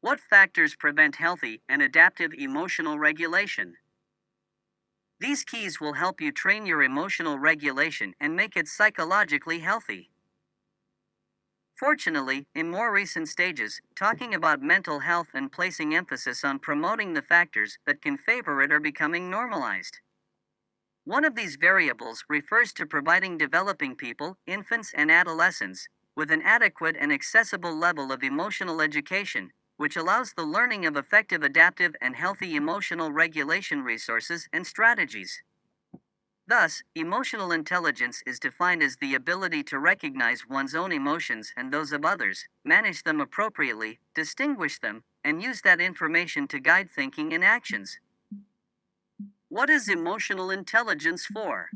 What factors prevent healthy and adaptive emotional regulation? These keys will help you train your emotional regulation and make it psychologically healthy. Fortunately, in more recent stages, talking about mental health and placing emphasis on promoting the factors that can favor it are becoming normalized. One of these variables refers to providing developing people, infants and adolescents, with an adequate and accessible level of emotional education, which allows the learning of effective adaptive and healthy emotional regulation resources and strategies. Thus, emotional intelligence is defined as the ability to recognize one's own emotions and those of others, manage them appropriately, distinguish them, and use that information to guide thinking and actions. What is emotional intelligence for?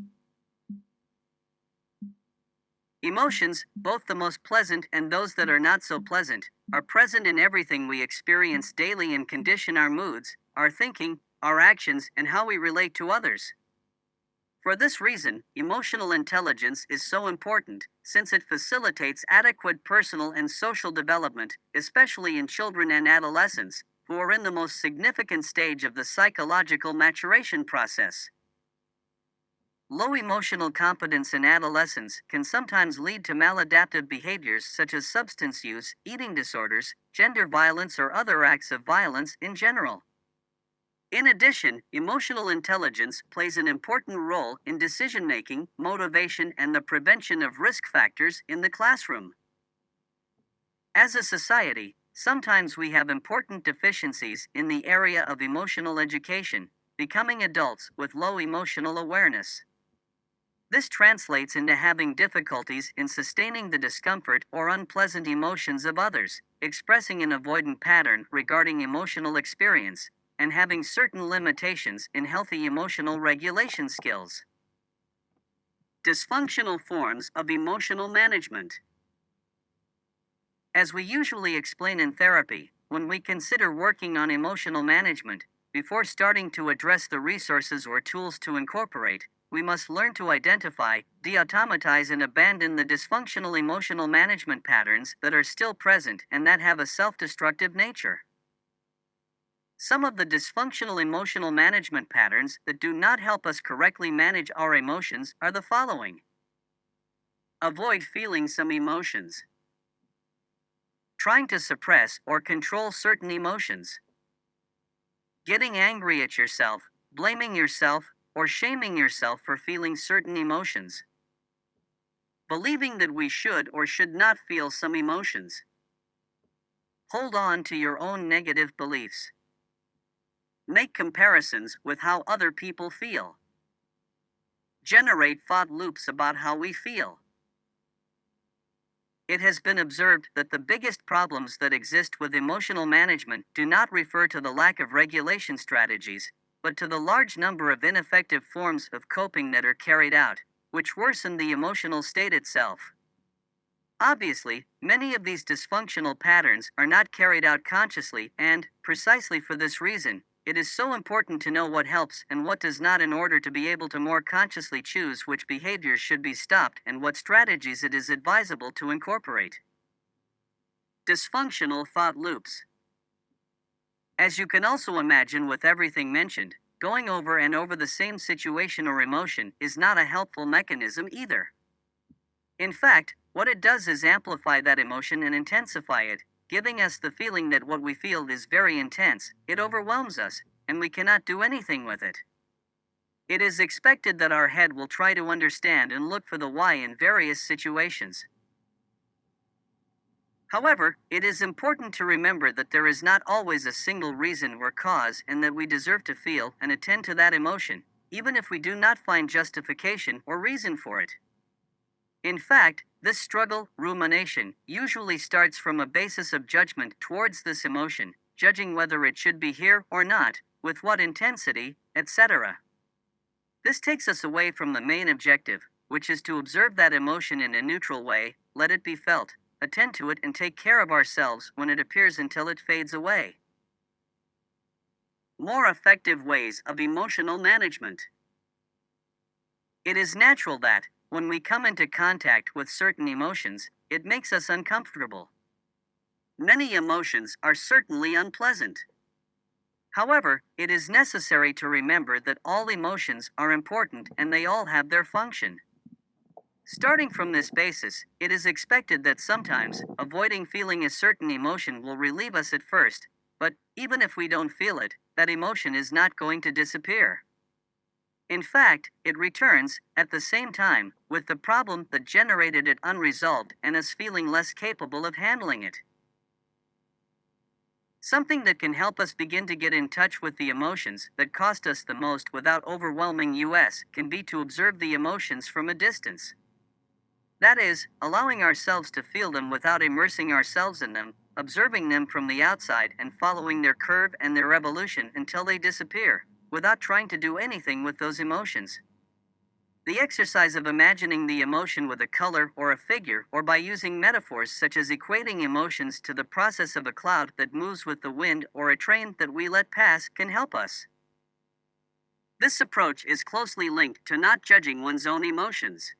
Emotions, both the most pleasant and those that are not so pleasant, are present in everything we experience daily and condition our moods, our thinking, our actions, and how we relate to others. For this reason, emotional intelligence is so important, since it facilitates adequate personal and social development, especially in children and adolescents, who are in the most significant stage of the psychological maturation process. Low emotional competence in adolescence can sometimes lead to maladaptive behaviors such as substance use, eating disorders, gender violence, or other acts of violence in general. In addition, emotional intelligence plays an important role in decision making, motivation, and the prevention of risk factors in the classroom. As a society, sometimes we have important deficiencies in the area of emotional education, becoming adults with low emotional awareness. This translates into having difficulties in sustaining the discomfort or unpleasant emotions of others, expressing an avoidant pattern regarding emotional experience, and having certain limitations in healthy emotional regulation skills. Dysfunctional forms of emotional management. As we usually explain in therapy, when we consider working on emotional management, before starting to address the resources or tools to incorporate, we must learn to identify, de-automatize, and abandon the dysfunctional emotional management patterns that are still present and that have a self-destructive nature. Some of the dysfunctional emotional management patterns that do not help us correctly manage our emotions are the following. Avoid feeling some emotions. Trying to suppress or control certain emotions. Getting angry at yourself, blaming yourself, or shaming yourself for feeling certain emotions. Believing that we should or should not feel some emotions. Hold on to your own negative beliefs. Make comparisons with how other people feel. Generate thought loops about how we feel. It has been observed that the biggest problems that exist with emotional management do not refer to the lack of regulation strategies, but to the large number of ineffective forms of coping that are carried out, which worsen the emotional state itself. Obviously, many of these dysfunctional patterns are not carried out consciously, and, precisely for this reason, it is so important to know what helps and what does not in order to be able to more consciously choose which behaviors should be stopped and what strategies it is advisable to incorporate. Dysfunctional thought loops. As you can also imagine with everything mentioned, going over and over the same situation or emotion is not a helpful mechanism either. In fact, what it does is amplify that emotion and intensify it, giving us the feeling that what we feel is very intense, it overwhelms us, and we cannot do anything with it. It is expected that our head will try to understand and look for the why in various situations. However, it is important to remember that there is not always a single reason or cause and that we deserve to feel and attend to that emotion, even if we do not find justification or reason for it. In fact, this struggle, rumination, usually starts from a basis of judgment towards this emotion, judging whether it should be here or not, with what intensity, etc. This takes us away from the main objective, which is to observe that emotion in a neutral way, let it be felt, attend to it, and take care of ourselves when it appears until it fades away. More effective ways of emotional management. It is natural that, when we come into contact with certain emotions, it makes us uncomfortable. Many emotions are certainly unpleasant. However, it is necessary to remember that all emotions are important and they all have their function. Starting from this basis, it is expected that sometimes avoiding feeling a certain emotion will relieve us at first, but even if we don't feel it, that emotion is not going to disappear. In fact, it returns, at the same time, with the problem that generated it unresolved and us feeling less capable of handling it. Something that can help us begin to get in touch with the emotions that cost us the most without overwhelming us can be to observe the emotions from a distance. That is, allowing ourselves to feel them without immersing ourselves in them, observing them from the outside and following their curve and their evolution until they disappear, without trying to do anything with those emotions. The exercise of imagining the emotion with a color or a figure, or by using metaphors such as equating emotions to the process of a cloud that moves with the wind or a train that we let pass, can help us. This approach is closely linked to not judging one's own emotions.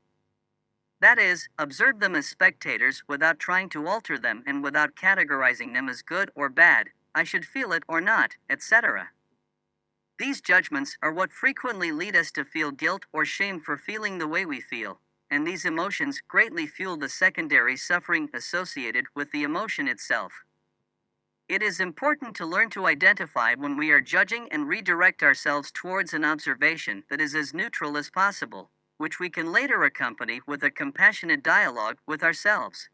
That is, observe them as spectators without trying to alter them and without categorizing them as good or bad, I should feel it or not, etc. These judgments are what frequently lead us to feel guilt or shame for feeling the way we feel, and these emotions greatly fuel the secondary suffering associated with the emotion itself. It is important to learn to identify when we are judging and redirect ourselves towards an observation that is as neutral as possible, which we can later accompany with a compassionate dialogue with ourselves.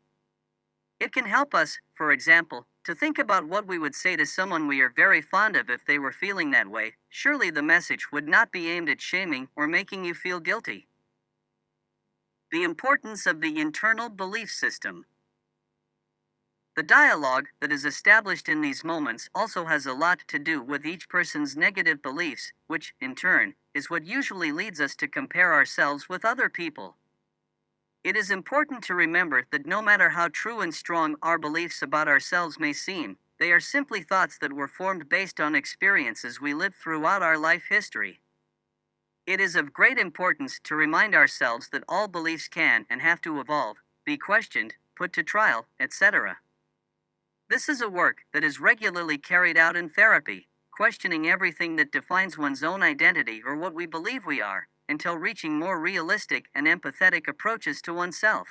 It can help us, for example, to think about what we would say to someone we are very fond of if they were feeling that way. Surely the message would not be aimed at shaming or making you feel guilty. The importance of the internal belief system. The dialogue that is established in these moments also has a lot to do with each person's negative beliefs, which, in turn, is what usually leads us to compare ourselves with other people. It is important to remember that no matter how true and strong our beliefs about ourselves may seem, they are simply thoughts that were formed based on experiences we lived throughout our life history. It is of great importance to remind ourselves that all beliefs can and have to evolve, be questioned, put to trial, etc. This is a work that is regularly carried out in therapy, questioning everything that defines one's own identity or what we believe we are, until reaching more realistic and empathetic approaches to oneself.